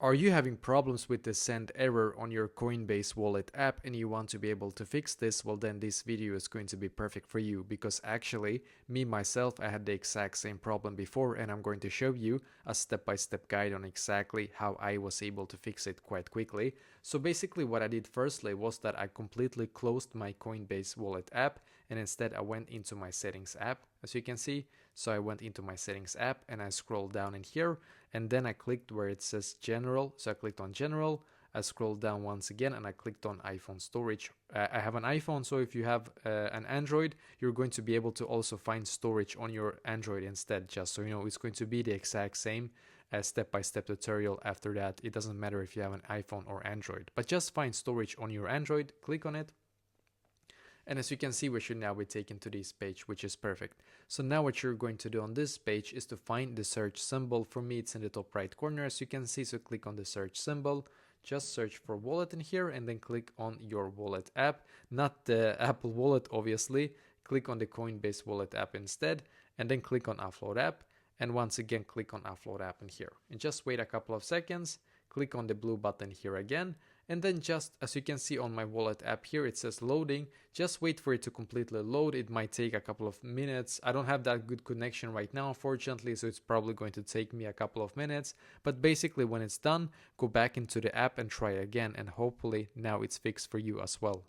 Are you having problems with the send error on your Coinbase Wallet app and you want to be able to fix this? Well, then this video is going to be perfect for you, because actually me myself, I had the exact same problem before, and I'm going to show you a step-by-step guide on exactly how I was able to fix it quite quickly. So basically what I did firstly was that I completely closed my Coinbase Wallet app, and instead I went into my settings app, as you can see. So I went into my settings app and I scrolled down in here, and then I clicked where it says general. So I clicked on general, I scrolled down once again and I clicked on iPhone storage. I have an iPhone, so if you have an Android, you're going to be able to also find storage on your Android instead, just so you know. It's going to be the exact same step-by-step tutorial after that. It doesn't matter if you have an iPhone or Android, but just find storage on your Android, click on it. And as you can see, we should now be taken to this page, which is perfect. So now what you're going to do on this page is to find the search symbol. For me, it's in the top right corner, as you can see. So click on the search symbol, just search for wallet in here, and then click on your wallet app, not the Apple Wallet, obviously. Click on the Coinbase Wallet app instead, and then click on Offload app. And once again, click on Offload app in here. And just wait a couple of seconds, click on the blue button here again. And then just as you can see on my wallet app here, it says loading. Just wait for it to completely load. It might take a couple of minutes. I don't have that good connection right now, unfortunately, so it's probably going to take me a couple of minutes. But basically when it's done, go back into the app and try again, and hopefully now it's fixed for you as well.